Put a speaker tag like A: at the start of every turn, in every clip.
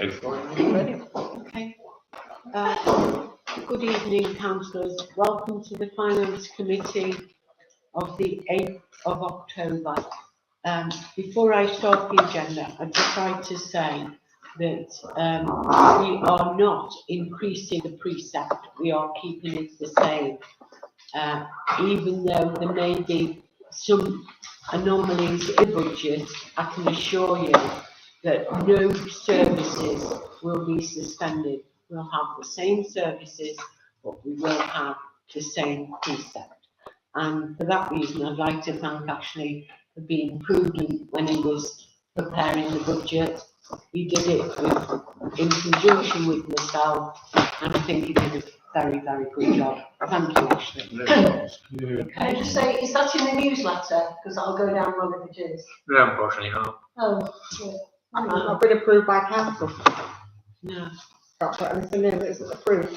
A: Go for it.
B: Okay. Good evening, councillors. Welcome to the Finance Committee of the 8th of October. Before I start the agenda, I'd just like to say that we are not increasing the precept, we are keeping it the same. Even though there may be some anomalies in the budget, I can assure you that no services will be suspended. We'll have the same services, but we will have the same precept. And for that reason, I'd like to thank Ashley for being prudent when he was preparing the budget. He did it in conjunction with myself, and I think he did a very, very good job. Thank you, Ashley.
C: Can I just say, is that in the newsletter? Because I'll go down wrong if it is.
A: No, unfortunately not.
C: Oh, yeah.
D: Not been approved by council.
B: No.
D: Can't put anything in that isn't approved.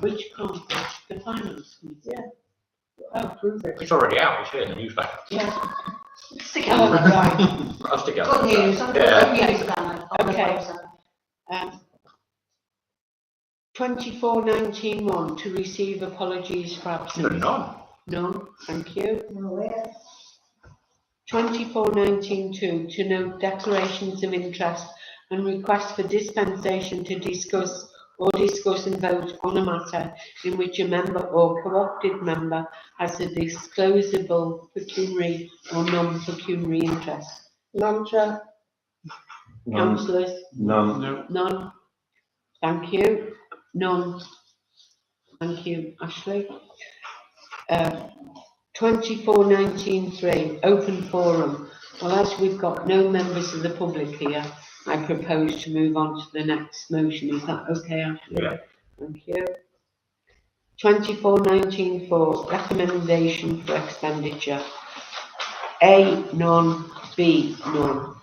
B: Which conference? The finance committee?
D: Yeah.
B: Oh,
D: Approve it.
A: It's already out, it's here in the newsletter.
C: Yeah. Stick it
B: oh,
C: on.
B: right.
A: I'll stick it
C: Good news. I've
A: Yeah.
C: got good news down there.
B: Okay. 24/19/1 to receive apologies for absence.
A: None.
B: None, thank you.
C: No, yeah.
B: 24/19/2 to note declarations of interest and request for dispensation to discuss and vote on a matter in which a member or co-opted member has a disclosable pecuniary or non-pecuniary interest.
D: None, Chair.
B: Councillors?
E: None.
A: No.
B: None. Thank you. None. Thank you, Ashley. 24/19/3 open forum. Well, as we've got no members of the public here, I propose to move on to the next motion. Is that okay, Ashley?
A: Yeah.
B: Thank you. 24/19/4 recommendation for expenditure. A, none. B, none.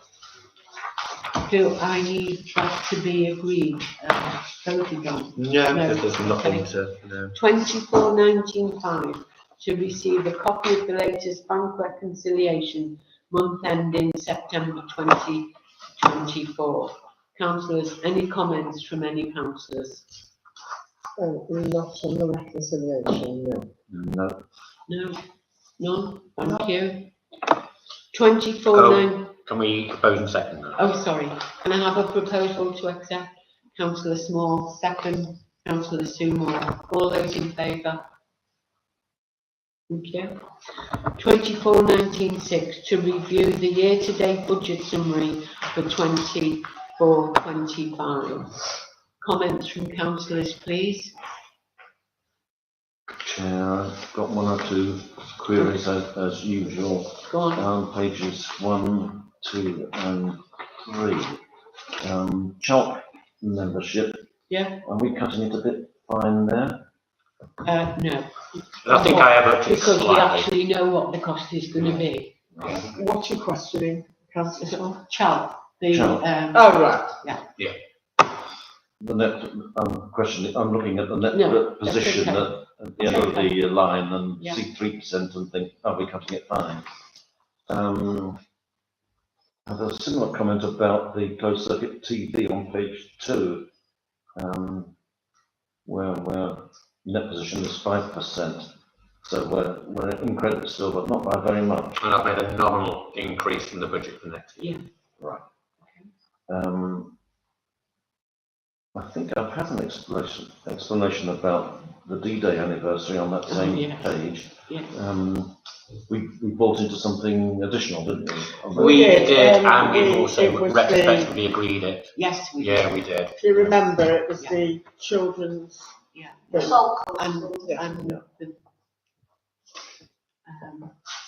B: Do I need that to be agreed, voted on?
A: No,
B: No.
A: because there's nothing
B: Okay.
A: to, no.
B: 24/19/5 to receive a copy of the latest bank reconciliation month ending September 2024. Councillors, any comments from any councillors?
D: Oh, not on the reconciliation, no.
E: No.
B: No? None? Thank you. 24/9.
A: Can we propose and second that?
B: Oh, sorry. Can I have a proposal to accept? Councillor Small, second. Councillor Seymour. All those in favour? Thank you. 24/19/6 to review the year-to-date budget summary for 24/25. Comments from councillors, please.
E: Chair, I've got one or two queries as usual.
B: Go on.
E: Pages 1, 2 and 3. CHOP membership,
B: Yeah?
E: are we cutting it a bit fine there?
B: No.
A: I think I have up to
B: Because we
A: slightly.
B: actually know what the cost is going to be.
D: What's your questioning, councillor?
B: Chal, the,
E: Chal.
D: Oh, right.
E: The net, I'm looking at the net
B: No,
E: position
B: that's okay.
E: at the end of the line and
B: Yeah.
E: see 3% and think, are we cutting it fine? I have a similar comment about the closed circuit TV on page 2, where net position is 5%. So we're in credit still, but not by very much.
A: And I've made a nominal increase in the budget for next year.
B: Yeah.
E: Right. I think I've had an explanation about the D-Day anniversary on that same
B: yeah.
E: page.
B: Yeah.
E: We bought into something additional, didn't we?
A: We
D: did,
A: did, and
D: it
A: we've also
D: was
A: retrospectively agreed it.
B: Yes, we
A: Yeah,
B: did.
A: we did.
D: Do you remember it was
B: Yeah.
D: the children's?
B: Yeah.
D: thing?
C: Salt
B: And,
D: Yeah.
B: and the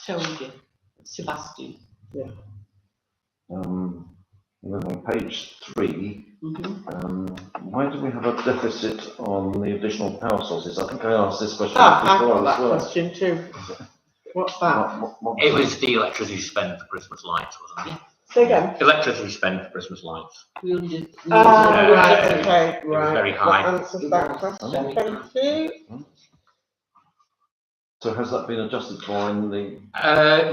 B: soldier, Sebastian.
E: Then on page 3, why do we have a deficit on the additional power sources? I think I asked this question
D: I've
E: before
D: got that
E: as well.
D: question too. What's that?
E: What
A: It was the electricity spent for Christmas lights, wasn't it?
D: Say again.
A: Electricity spent for Christmas lights.
B: We under.
D: Right,
A: Yeah.
D: okay,
A: It was
D: right.
A: very high.
D: That answers that question, thank you.
E: So has that been adjusted for in the?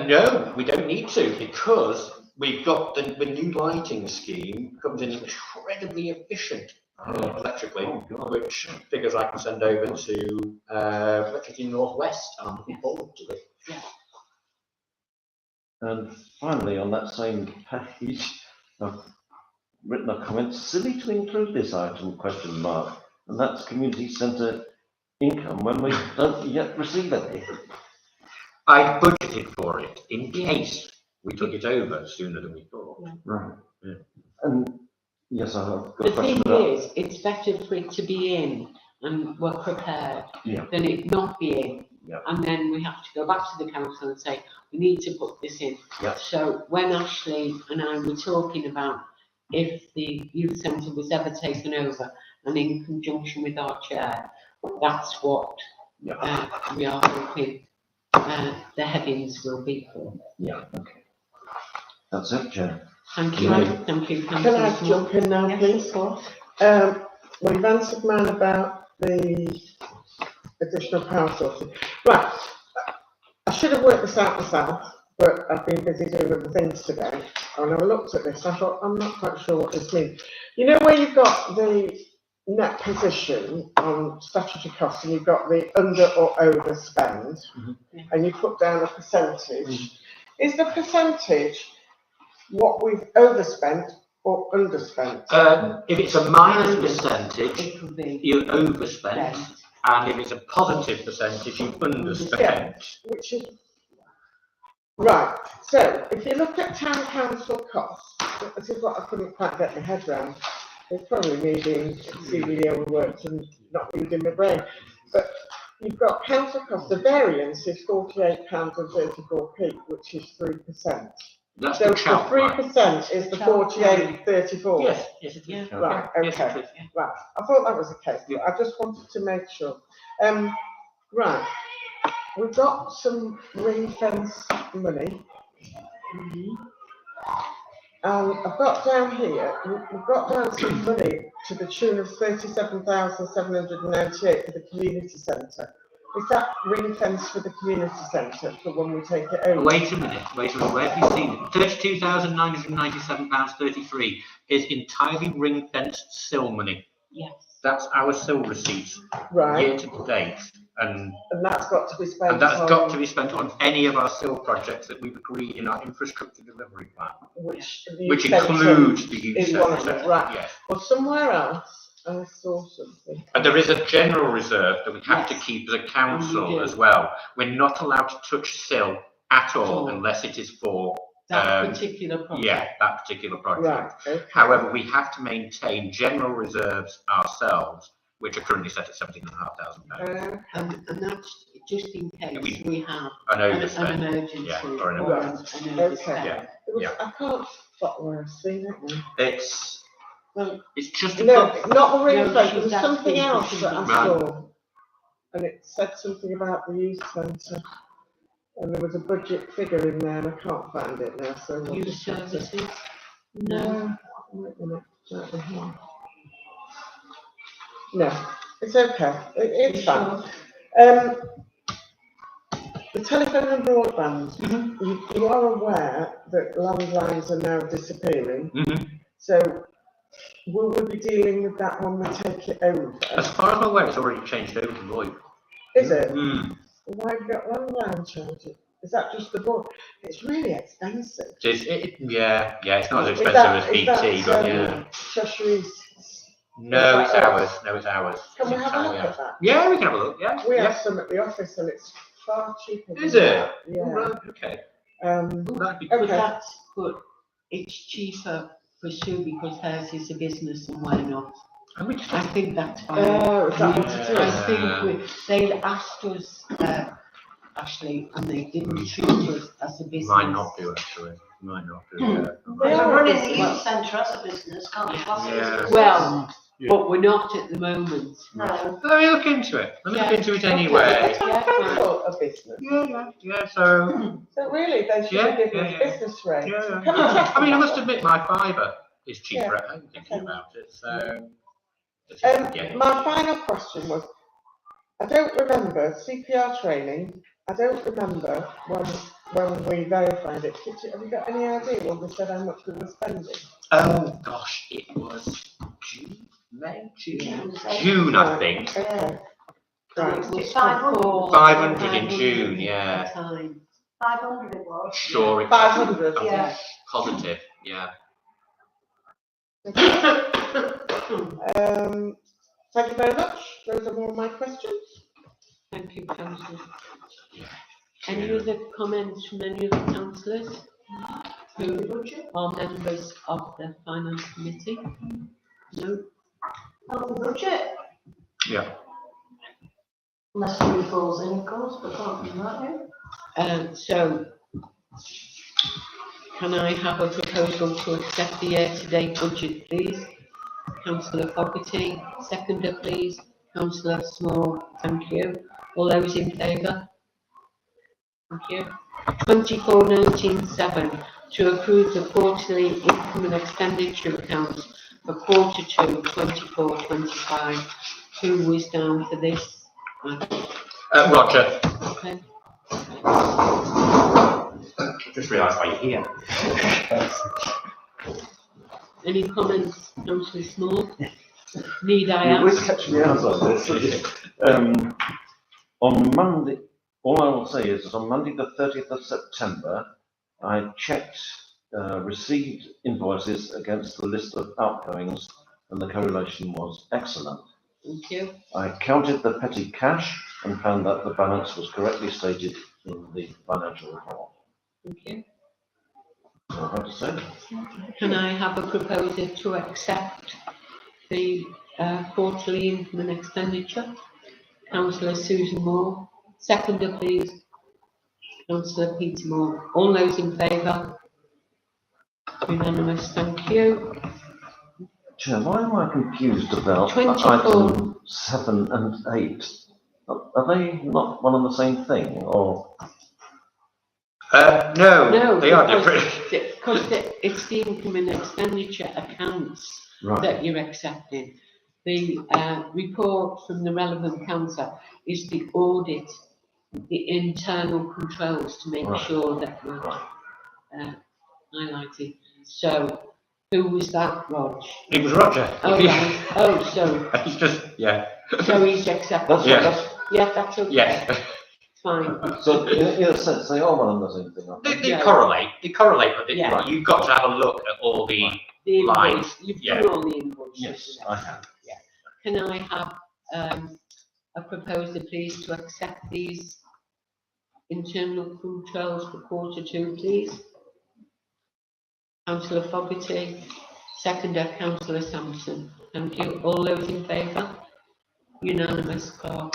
A: No, we don't need to, because we've got the new lighting scheme comes in incredibly efficient electrically,
E: Oh, God.
A: which figures I can send over to Electricity Northwest, and I'm looking forward to it.
E: And finally, on that same page, I've written a comment, silly to include this item, question mark, and that's community centre income when we don't yet receive any.
A: I budgeted for it in case we took it over sooner than we thought.
E: Right.
A: Yeah.
E: And yes, I've got
B: The
E: a question
B: thing
E: about.
B: is, it's better for it to be in and we're prepared
E: Yeah.
B: than it not be in.
E: Yeah.
B: And then we have to go back to the council and say, we need to put this in.
E: Yeah.
B: So when Ashley and I were talking about if the youth centre was ever taken over, and in conjunction with our chair, that's what we are hoping the headings will be for.
E: Yeah, okay. That's it, Chair.
B: Thank you,
E: Right.
B: thank you.
D: Can I jump in now,
B: Yes,
D: please?
B: of course.
D: We've answered mine about the additional power sources. Right, I should have worked this out myself, but I've been busy doing other things today. And I looked at this, I thought, I'm not quite sure what this means. You know where you've got the net position on statutory costs and you've got the under or overspend, and you put down a percentage. Is the percentage what we've overspent or underspent?
A: If it's a minus percentage,
B: It could be.
A: you overspent,
B: Yes.
A: and if it's a positive percentage, you underspent.
D: Yeah. Which is right. So if you look at town council costs, this is what I couldn't quite get my head around. It's probably me being exceedingly overworked and not using my brain. But you've got council costs. The variance is £48.34p, which is 3%.
A: That's
D: So
A: the
D: the
A: chart.
D: 3% is the 48.34.
A: Yes, yes, it is.
B: Yeah.
D: Right.
A: Yes,
D: Okay.
A: it is.
D: Right. I thought that was the case, but I just wanted to make sure. Right. We've got some ring fence money. And I've got down here, we've got down some money to the tune of 37,798 for the community centre. Is that ring fence for the community centre for when we take it over?
A: Wait a minute, where have you seen it? £32,997.33 is entirely ring-fenced SIL money.
B: Yes.
A: That's our SIL receipts,
D: Right.
A: year to date. And
D: that's got to be spent.
A: And that's got to be spent on any of our SIL projects that we've agreed in our infrastructure delivery plan,
D: Which
A: includes the youth
D: is one of
A: centre.
D: them, right.
A: Yes.
D: Well, somewhere else, I saw something.
A: And there is a general reserve that we have to keep as a council as well. We're not allowed to touch SIL at all unless it is for
B: that particular project.
A: Yeah, that particular project.
D: Right. Okay.
A: However, we have to maintain general reserves ourselves, which are currently set at £17,500.
B: And that's just in case we have
A: An
B: an
A: overspend.
B: emergency.
A: Yeah, or an
B: or
A: emergency.
B: an
D: Okay.
B: overspend.
A: Yeah.
D: I can't spot where I've seen it now.
A: It's just a
D: No, not the ring
B: No,
D: fence. There was
B: that's
D: something
B: been
D: else that I
A: Right.
D: saw, and it said something about the youth centre, and there was a budget figure in there, and I can't find it now. So we'll
B: Youth
D: just have to.
B: services?
D: No, wait a minute. Right in here. No, it's okay. It's fine. The telephone and broadband. You are aware that landlines are now disappearing. So will we be dealing with that when we take it over?
A: As far as I'm aware, it's already changed over to VoIP.
D: Is it?
A: Why
D: have you got landline charges? Is that just the board? It's really expensive.
A: Yeah, it's not as expensive as BT, but yeah.
D: Cheshire East.
A: No, it's ours. No, it's ours.
D: Can we
A: It's
D: have a look
A: entirely
D: at that?
A: Yeah, we can have a look. Yeah.
D: We
A: yeah.
D: have some at the office and it's far cheaper.
A: Is
D: than
A: it?
D: that. Yeah.
A: Right, okay. That'd be
B: But
D: Okay.
B: but it's cheaper for Sue because hers is a business and we're not. I think that's fine.
D: Is that what it is?
B: I think they asked us, Ashley, and they didn't treat us as a business.
A: Might not do actually. Might not do.
C: They are running the youth centre as a business, can't you?
A: Yeah.
B: Well, but we're not at the moment.
C: No.
A: Let me look into it. Let me look into it anyway.
D: Council a business.
A: Yeah. So.
D: So really, they should
A: Yeah,
D: be giving us
A: yeah.
D: business rates.
A: Yeah.
D: Can we check
A: I mean, I
D: on
A: must
D: that?
A: admit, my fibre is cheaper at home. Thinking about it, so. Yeah.
D: My final question was, I don't remember CPR training. I don't remember when when we verified it, have you got any idea when we said how much we were spending?
A: Oh gosh, it was June, May, June,
C: Yeah.
A: June, I
D: Right,
A: think.
D: okay.
B: And
D: Right,
B: it was
C: 500.
B: for
A: 500 in June,
B: 500
A: yeah.
B: at a time.
C: 500 it was.
A: Sure, it
D: 500.
A: I'm
C: Yeah.
A: positive, yeah.
D: Thank you very much. Those are all my questions.
B: Thank you, councillors.
A: Yeah.
B: Any other comments from any of the councillors who
C: Budget?
B: are members of the finance committee? No?
C: Oh, the budget?
A: Yeah.
C: Unless somebody falls in, of course, but apart from that, yeah.
B: So, can I have a proposal to accept the year-to-date budget, please? Councillor Fogarty, seconder, please. Councillor Small, thank you. All those in favour? Thank you. 24/19/7 to approve the quarterly income and expenditure accounts for quarter 2, 24/25. Who was down for this?
A: Roger.
B: Okay.
A: Just realised why you're here.
B: Any comments, Councillor Small? Need I
E: You
B: ask?
E: always catch me out on this. On Monday, all I will say is that on Monday, the 30th of September, I checked received invoices against the list of outgoings, and the correlation was excellent.
B: Thank you.
E: I counted the petty cash and found that the balance was correctly stated in the financial report.
B: Thank you.
E: So I have to say.
B: Can I have a proposal to accept the quarterly income and expenditure? Councillor Susan Moore, seconder please. Councillor Peter Moore. All those in favour? Unanimous, thank you.
E: Chair, why am I confused about
B: 24.
E: item 7 and 8? Are they not one and the same thing, or?
A: No, they are different.
B: Because it's the income and expenditure accounts
E: Right.
B: that you're accepting. The report from the relevant council is the audit, the internal controls to make
E: Right.
B: sure that we're highlighted. So, who was that, Rog?
A: It was Roger.
B: Oh, right. Oh, so,
A: It's just, yeah.
B: so he's accepted.
E: That's
A: Yeah.
E: that's
B: Yeah, that's okay.
A: Yes.
B: Fine.
E: so in a sense they are one and the same thing, aren't they?
A: They
B: Yeah.
A: correlate, but
B: Yeah.
A: you've got to have a look at all the,
B: The
A: Lines,
B: invoice, you've
A: yeah.
B: done all the invoices.
E: Yes, I have.
B: Can I have a proposal, please, to accept these internal controls for quarter 2, please? Councillor Fogarty, seconder, Councillor Sampson. Thank you. All those in favour? Unanimous, Carl.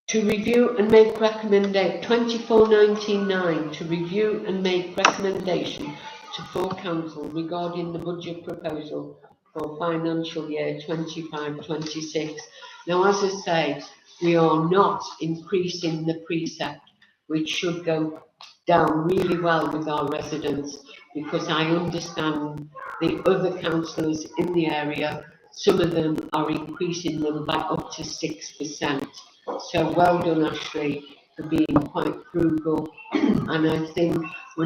B: To review and make recommendation, 24/19/9, to review and make recommendation to full council regarding the budget proposal for financial year 25/26. Now, as I say, we are not increasing the precept, which should go down really well with our residents, because I understand the other councillors in the area, some of them are increasing them by up to 6%. So well done, Ashley, for being quite frugal. And I think we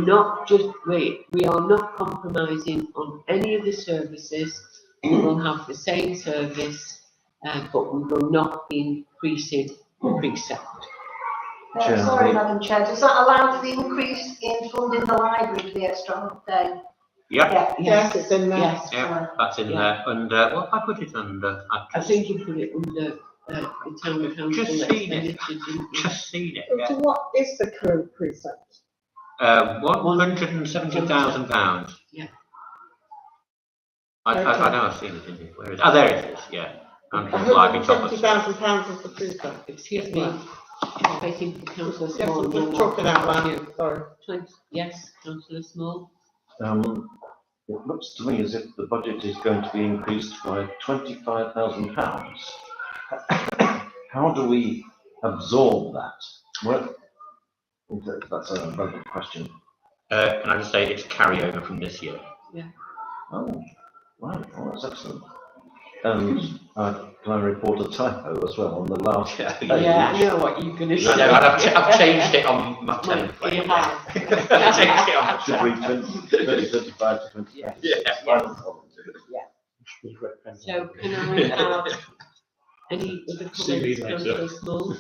B: are not compromising on any of the services. We will have the same service, but we will not be increasing the precept.
E: Chair,
C: Sorry,
E: the-
C: Madam Chair, does that allow for the increase in funding the library for the extra half day?
A: yeah,
D: Yes, it's in there.
B: Yes,
A: yeah, that's in
B: Yeah.
A: there. And what have I put it under?
B: I think you put it under the town council
A: Just seen it.
B: expenditure, didn't you?
A: Just seen it,
D: So
A: yeah.
D: what is the current precept?
A: £170,000.
B: Yeah.
A: I know I've seen it in here. Where is it? Oh, there it is, yeah. And library top of-
D: £170,000 is the precept.
B: Excuse me, waiting for councillor
D: Yes,
B: Small.
D: I'm just talking out loud, sorry.
B: Yes, councillor Small.
E: It looks to me as if the budget is going to be increased by £25,000. How do we absorb that? Well, that's a relevant question.
A: Can I just say it's carryover from this year?
E: Oh, right, well, that's excellent. And can I report a typo as well on the last page?
B: Yeah, I know what you're going to say.
A: No, I've changed it on my template.
B: You have.
A: I've changed it on my
E: Should read 2035 to 2026.
A: Yeah.
B: So can I have any other comments, Councillor Small,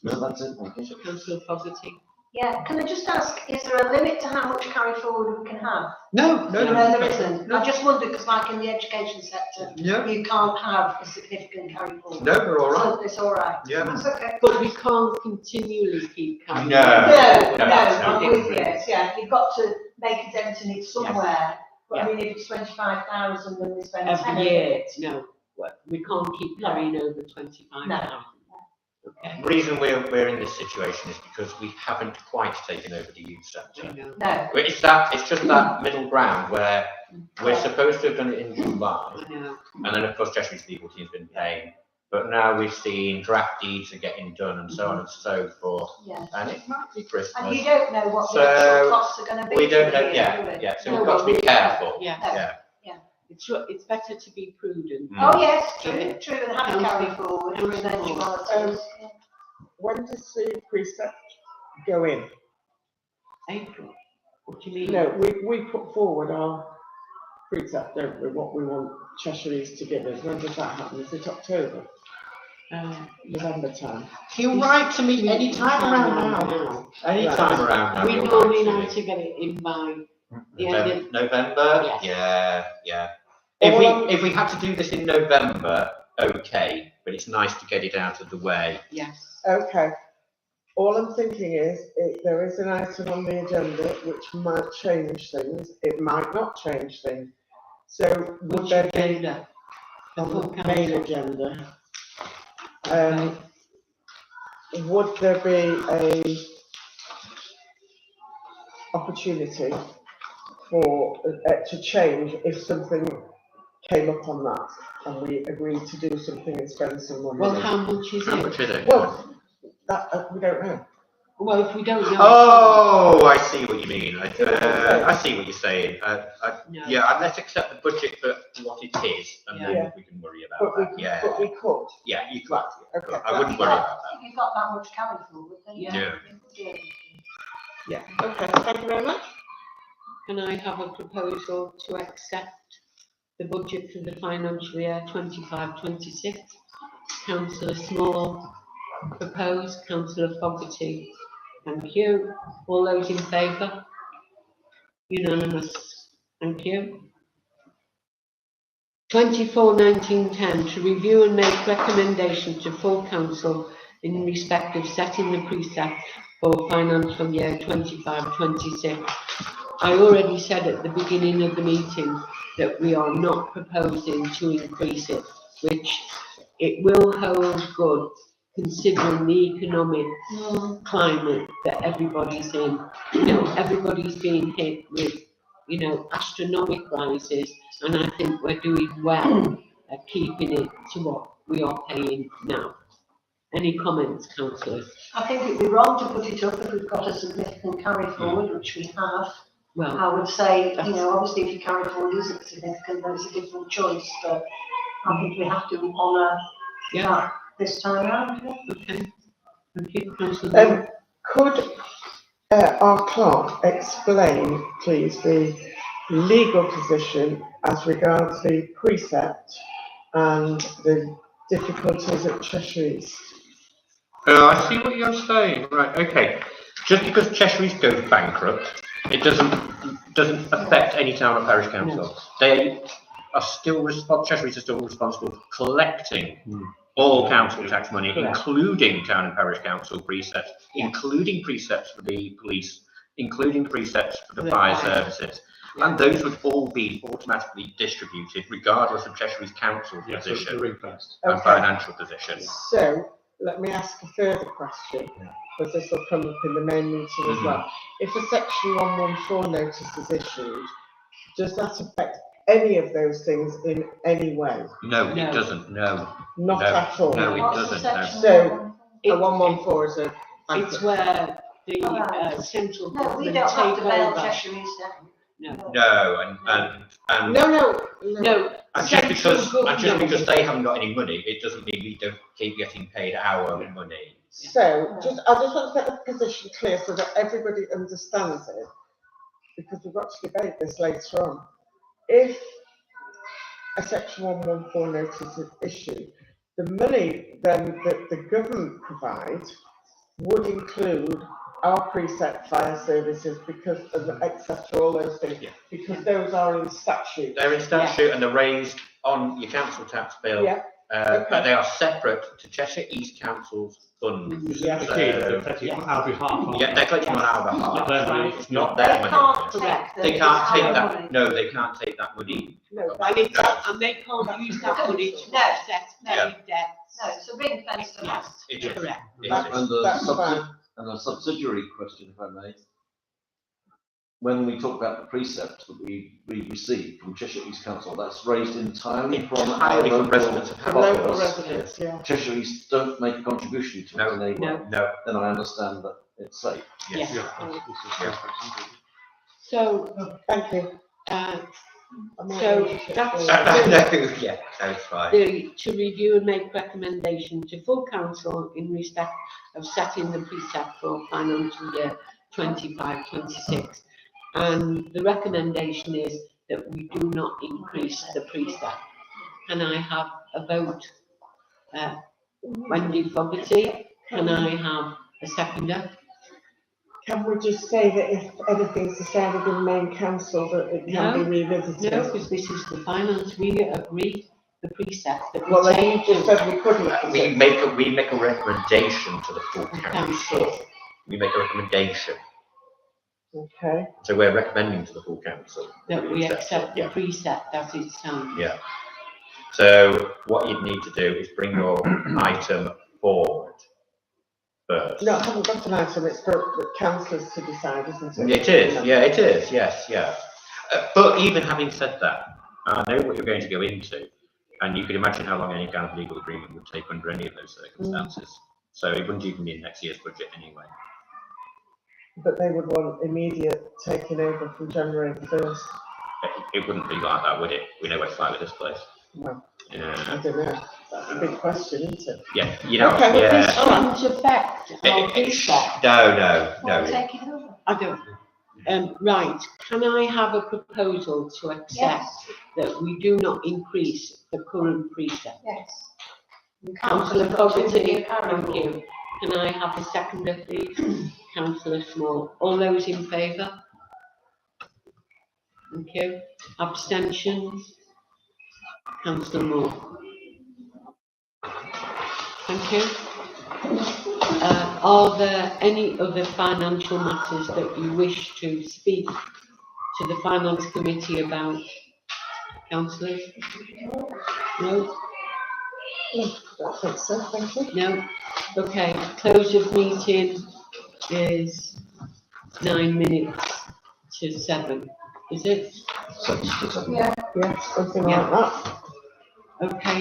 E: No, that's it, thank you.
B: Councillor Fogarty?
C: Yeah, can I just ask, is there a limit to how much carry forward we can have?
A: No,
C: No, there isn't. I just wondered, because like in the education sector,
A: No,
C: you can't have a significant carry forward.
A: no, we're all right.
C: So it's all right.
A: Yeah.
C: That's okay.
B: But we can't continually keep carrying.
A: No.
B: on.
C: No, I'm
B: no.
C: with you. Yeah, you've got to make a dent in it somewhere. But
B: Yeah.
C: I mean, if it's 25,000 and we spend 10
B: Every
C: of
B: year,
C: it,
B: no, we can't keep carrying over 25,000. Okay,
A: The reason we're in this situation is because we haven't quite taken over the youth
B: I
A: sector.
B: know.
C: no.
A: It's just that middle ground where we're supposed to have done it in July,
B: I know.
A: and then of course Cheshire's legal team's been paying. But now we've seen draft deeds are getting done and so on and so forth,
C: Yeah.
A: and it might be
C: And
A: Christmas.
C: you don't know what the
A: So,
C: actual costs are going to be.
A: We don't
C: for
A: know,
C: the
A: yeah,
C: year, do we?
A: yeah, so
B: No,
A: we've got to be
B: well,
A: careful.
B: Yeah,
A: Yeah.
B: it's better to be prudent.
A: Mm.
C: Oh, yes, true,
B: Yeah.
C: true, and have a carry forward for eventualities.
D: When does the precept go in?
B: April, what do you mean?
D: No, we put forward our precept, don't we, what we want Cheshire's to give us. When does that happen? Is it October, November time?
A: He'll write to me any time around now. Any time around now.
B: We
A: he'll
B: normally
A: write to
B: like
A: me.
B: to get it in by the end of,
A: November?
B: Yes.
A: Yeah.
D: Well,
A: If we had to do this in November, okay, but it's nice to get it out of the way.
B: yes.
D: Okay. All I'm thinking is, there is an item on the agenda which might change things. It might not change things. So would
B: Which
D: there be
B: agenda? The
D: on
B: full
D: the main
B: council.
D: agenda?
B: Okay.
D: Would there be a opportunity for to change if something came up on that and we agreed to do something and spend some money?
B: Well, how much is
A: How
B: it?
A: much is it?
D: Well, that we don't know.
B: Well, if we don't know.
A: Oh, I see what you mean. I see what you're saying.
B: No.
A: Yeah, let's accept the budget for what it is, and
B: Yeah.
A: then we can worry
D: But
A: about
D: we,
A: that. Yeah,
D: but we could.
A: yeah, you could.
D: Okay.
A: I wouldn't worry about
C: If you've got that much carry forward, then
B: Yeah.
C: yeah.
D: Yeah. Okay. Thank you very much.
B: Can I have a proposal to accept the budget for the financial year 25-26? Councillor Small proposed, Councillor Fogarty, thank you. All those in favour? Unanimous, thank you. 24/19/10 to review and make recommendations to full council in respect of setting the precept for financial year 25-26. I already said at the beginning of the meeting that we are not proposing to increase it, which it will hold good considering the economic climate that everybody's in. You know, everybody's being hit with, you know, astronomical rises, and I think we're doing well at keeping it to what we are paying now. Any comments, councillors?
C: I think it'd be wrong to put it up if we've got a significant carry forward, which we have.
B: Well,
C: I would say, you know, obviously if your carry forward isn't significant, then it's a different choice, but I think we have to honour
B: yeah,
C: that this time round.
B: okay. Thank you, councillor.
D: Could our clerk explain, please, the legal position as regards the precept and the difficulties at Cheshire East?
A: I see what you're saying. Right, okay. Just because Cheshire East goes bankrupt, it doesn't affect any town or parish council. They are still Cheshire East are still responsible for collecting all council tax money, including town and parish council precepts, including precepts for the police, including precepts for the fire services. And those would all be automatically distributed regardless of Cheshire East council's position and financial position.
D: So, let me ask a further question, because this will come up in the main meeting as well. If a section 114 notice is issued, does that affect any of those things in any way?
A: No,
B: No.
A: it doesn't. No.
D: Not
A: No.
D: at all?
A: No, it
C: What's the
A: doesn't, no.
C: section?
D: So,
B: It-
D: a 114 is a...
B: It's where the central
C: No, we
B: government
C: don't have
B: take
C: to bail
B: over.
C: Cheshire East down.
B: No.
A: No, and
B: No,
A: and
B: central
A: just because
B: government.
A: they haven't got any money, it doesn't mean we don't keep getting paid our money.
D: So, I just want to get the position clear so that everybody understands it, because we've got to debate this later on. If a section 114 notice is issued, the money then that the government provides would include our preset fire services because of access to all those things,
A: Yeah.
D: because those are in statute.
A: They're in statute and they're raised on your council tax bill.
D: Yeah.
A: But they are separate to Cheshire East Council's funds.
D: Yeah.
A: So,
F: They're collecting on our behalf.
A: yeah, they're collecting on our
F: Not
A: behalf.
F: their money.
A: It's not
C: They
A: their money.
C: can't
B: Correct.
C: take
A: They can't take
C: our
A: that,
C: money.
A: no, they can't take that money.
D: No,
B: And they can't use that money to
C: No,
B: offset
C: no.
B: any debts.
C: No, it's a ring fence to us.
A: It is.
B: Correct.
A: It
D: That's-
A: is.
E: And a subsidiary question, if I may. When we talk about the precept that we received from Cheshire East Council, that's raised entirely from our
A: Entirely from
E: local
A: residents of
D: for local
E: populace.
D: residents, yeah.
E: Cheshire East don't make a contribution to it in any way.
B: No.
A: No,
E: Then I understand that it's safe.
A: yes.
B: Yeah. So,
D: Thank you.
B: So that's-
A: No, yeah, that's fine.
B: to review and make recommendation to full council in respect of setting the precept for financial year 25-26. And the recommendation is that we do not increase the precept. Can I have a vote? Wendy Fogarty, can I have a seconder?
D: Can we just say that if anything's decided in main council, that it can be revisited?
B: No, because this is the finance, we agreed the precept that
D: Well,
B: we
D: then you just
B: tabled.
D: said we couldn't.
A: We make a recommendation to the full council. We make a recommendation.
D: Okay,
A: So we're recommending to the full council.
B: That we accept the
A: Yeah,
B: precept as it stands.
A: yeah. So what you'd need to do is bring your item forward first.
D: no, I haven't got an item, it's for the councillors to decide, isn't it?
A: It is, yeah, it is, yes, yeah. But even having said that, I know what you're going to go into, and you can imagine how long any kind of legal agreement would take under any of those circumstances. So it wouldn't even be in next year's budget anyway.
D: But they would want immediate taking over from January 1st.
A: It wouldn't be like that, would it? We know what it's like with this place.
D: Well, I
A: Yeah,
D: don't know, that's a big question, isn't it?
A: yeah, you know,
D: Okay, well,
B: This
A: yeah.
B: won't affect our precept.
A: No,
C: Well,
A: no.
C: take it over.
B: I don't. Right, can I have a proposal to accept
C: Yes,
B: that we do not increase the current precept?
C: yes.
B: Councillor Fogarty, thank you. Can I have a seconder, please? Councillor Small. All those in favour? Thank you. Abstentions? Councillor Moore. Thank you. Are there any other financial matters that you wish to speak to the Finance Committee about? Councillors? No?
D: I don't think so, thank you.
B: No? Okay, close of meeting is 9 minutes to 7, is it?
C: Yeah.
D: Yes, something
B: Yeah.
D: like that.
B: Okay.